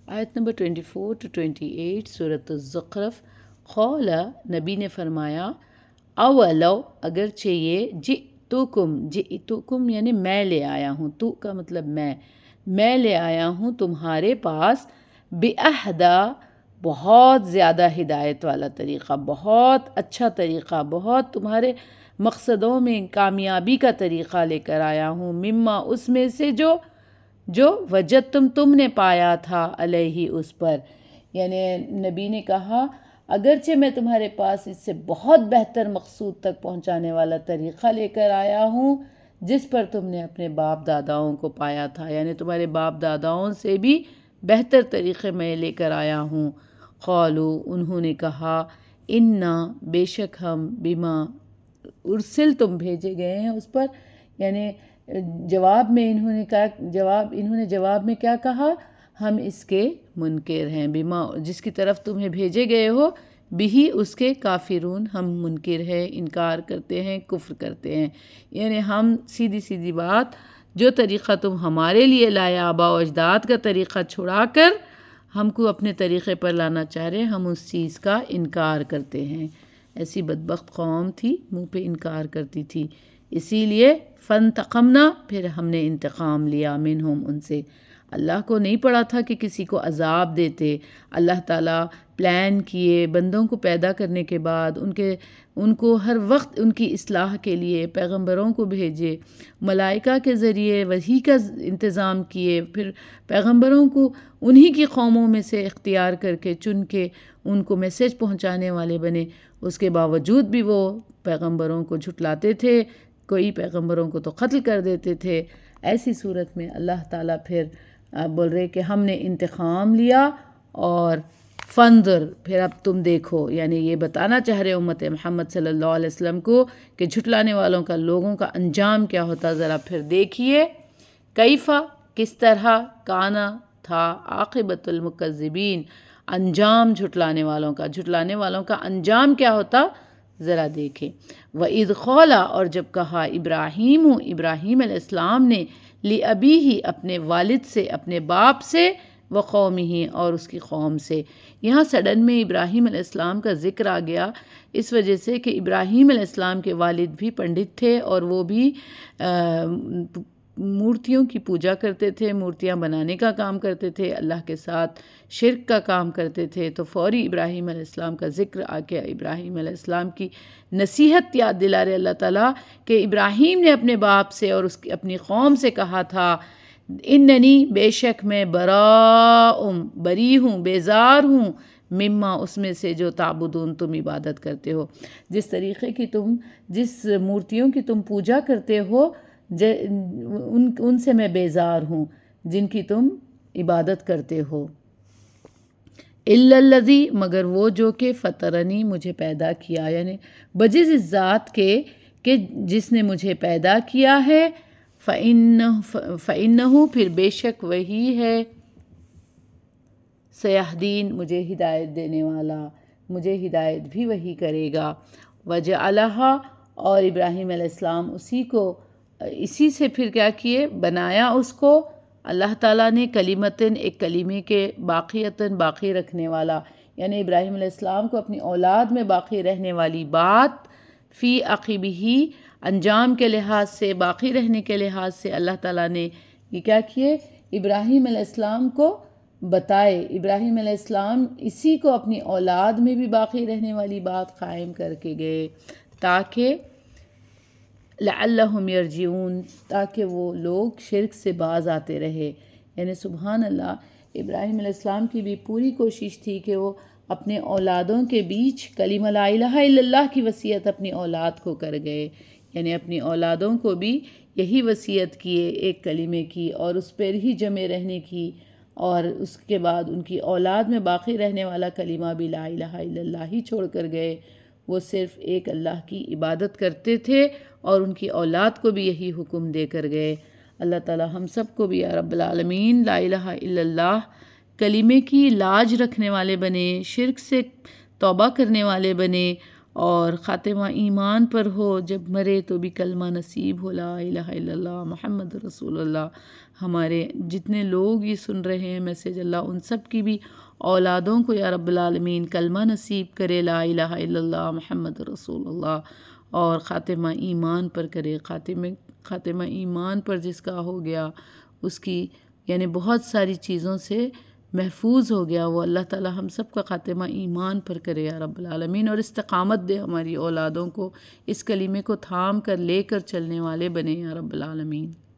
آیت number 24 to 28 سورۃ الزخرف۔ قال، نبی نے فرمایا، اولو، اگرچہ یہ جئتکم یعنی میں لے آیا ہوں، تو کا مطلب میں لے آیا ہوں تمہارے پاس بِأَہْدَى، بہت زیادہ ہدایت والا طریقہ، بہت اچھا طریقہ، بہت تمہارے مقصدوں میں کامیابی کا طریقہ لے کر آیا ہوں، مما، اس میں سے جو وجدتم، تم نے پایا تھا، علیہ، اس پر۔ یعنی نبی نے کہا اگرچہ میں تمہارے پاس اس سے بہت بہتر مقصود تک پہنچانے والا طریقہ لے کر آیا ہوں جس پر تم نے اپنے باپ داداؤں کو پایا تھا، یعنی تمہارے باپ داداؤں سے بھی بہتر طریقے میں لے کر آیا ہوں۔ قالو، انہوں نے کہا، انا، بے شک ہم، بما، ارسل، تم بھیجے گئے ہیں اس پر، یعنی جواب میں انہوں نے جواب میں کیا کہا، ہم اس کے منکر ہیں، بما، جس کی طرف تمہیں بھیجے گئے ہو، بھی، اس کے، کافرون، ہم منکر ہیں، انکار کرتے ہیں، کفر کرتے ہیں۔ یعنی ہم سیدھی بات، جو طریقہ تم ہمارے لیے لائے، آباء و اجداد کا طریقہ چھڑا کر ہم کو اپنے طریقے پر لانا چاہ رہے، ہم اس چیز کا انکار کرتے ہیں۔ ایسی بدبخت قوم تھی، منہ پہ انکار کرتی تھی، اسی لیے فانتقمنا، پھر ہم نے انتقام لیا، منہم، ان سے۔ اللہ کو نہیں پڑا تھا کہ کسی کو عذاب دیتے، اللہ تعالیٰ پلان کیے، بندوں کو پیدا کرنے کے بعد ان کو ہر وقت ان کی اصلاح کے لیے پیغمبروں کو بھیجے، ملائکہ کے ذریعے وحی کا انتظام کیے، پھر پیغمبروں کو انہی کی قوموں میں سے اختیار کر کے چن کے ان کو میسج پہنچانے والے بنے۔ اس کے باوجود بھی وہ پیغمبروں کو جھٹلاتے تھے، کوئی پیغمبروں کو تو قتل کر دیتے تھے۔ ایسی صورت میں اللہ تعالیٰ پھر بول رہے کہ ہم نے انتقام لیا، اور فنظر، پھر اب تم دیکھو، یعنی یہ بتانا چاہ رہے امت محمد صلی اللہ علیہ وسلم کو کہ جھٹلانے والوں کا، لوگوں کا انجام کیا ہوتا، ذرا پھر دیکھیے، کیفا، کس طرح، کانا، تھا، عاقبۃ المکذبین، انجام جھٹلانے والوں کا انجام کیا ہوتا، ذرا دیکھیں۔ وَإِذْ قَالَ، اور جب کہا ابراہیم علیہ السلام نے، لِأَبِيهِ، اپنے والد سے، اپنے باپ سے، وَقَوْمِهِ، اور اس کی قوم سے۔ یہاں سڈن میں ابراہیم علیہ السلام کا ذکر آ گیا اس وجہ سے کہ ابراہیم علیہ السلام کے والد بھی پنڈت تھے، اور وہ بھی مورتیوں کی پوجا کرتے تھے، مورتیاں بنانے کا کام کرتے تھے، اللہ کے ساتھ شرک کا کام کرتے تھے۔ تو فوری ابراہیم علیہ السلام کا ذکر آ کے ابراہیم علیہ السلام کی نصیحت یاد دلا رہے اللہ تعالیٰ کہ ابراہیم نے اپنے باپ سے اور اپنی قوم سے کہا تھا، اننی، بے شک میں، بری ہوں، بیزار ہوں، مما، اس میں سے جو تعبدون، تم عبادت کرتے ہو، جس طریقے کی جس مورتیوں کی تم پوجا کرتے ہو، ان سے میں بیزار ہوں جن کی تم عبادت کرتے ہو۔ الا الذی، مگر وہ جو کہ فطرنی، مجھے پیدا کیا، یعنی بجز اس ذات کے کہ جس نے مجھے پیدا کیا ہے، فإنہ، پھر بے شک وہی ہے، سیہدین، مجھے ہدایت دینے والا، مجھے ہدایت بھی وہی کرے گا۔ وجعلہا، اور ابراہیم علیہ السلام اسی سے پھر کیا کیے، بنایا اس کو اللہ تعالیٰ نے، کلمتاً، ایک کلمے کے، باقیتاً، باقی رکھنے والا، یعنی ابراہیم علیہ السلام کو اپنی اولاد میں باقی رہنے والی بات، فی عقبہ، انجام کے لحاظ سے، باقی رہنے کے لحاظ سے اللہ تعالیٰ نے یہ کیا کیے، ابراہیم علیہ السلام کو بتائے۔ ابراہیم علیہ السلام اسی کو اپنی اولاد میں بھی باقی رہنے والی بات قائم کر کے گئے، تاکہ لعلہم یرجعون، تاکہ وہ لوگ شرک سے باز آتے رہے۔ یعنی سبحان اللہ، ابراہیم علیہ السلام کی بھی پوری کوشش تھی کہ وہ اپنے اولادوں کے بیچ کلمہ لا الہ الا اللہ کی وصیت اپنی اولاد کو کر گئے، یعنی اپنی اولادوں کو بھی یہی وصیت کیے ایک کلمے کی، اور اس پر ہی جمے رہنے کی، اور اس کے بعد ان کی اولاد میں باقی رہنے والا کلمہ بھی لا الہ الا اللہ ہی چھوڑ کر گئے۔ وہ صرف ایک اللہ کی عبادت کرتے تھے، اور ان کی اولاد کو بھی یہی حکم دے کر گئے۔ اللہ تعالی ہم سب کو بھی یا رب العالمین لا الہ الا اللہ کلمے کی لاج رکھنے والے بنے، شرک سے توبہ کرنے والے بنے، اور خاتمہ ایمان پر ہو، جب مرے تو بھی کلمہ نصیب ہو، لا الہ الا اللہ محمد رسول اللہ۔ ہمارے جتنے لوگ یہ سن رہے ہیں میسیج، اللہ ان سب کی بھی اولادوں کو یا رب العالمین کلمہ نصیب کرے، لا الہ الا اللہ محمد رسول اللہ، اور خاتمہ ایمان پر کرے۔ خاتمہ ایمان پر جس کا ہو گیا، اس کی یعنی بہت ساری چیزوں سے محفوظ ہو گیا، وہ اللہ تعالی ہم سب کا خاتمہ ایمان پر کرے یا رب العالمین، اور استقامت دے ہماری اولادوں کو، اس کلمے کو تھام کر لے کر چلنے والے بنے یا رب العالمین۔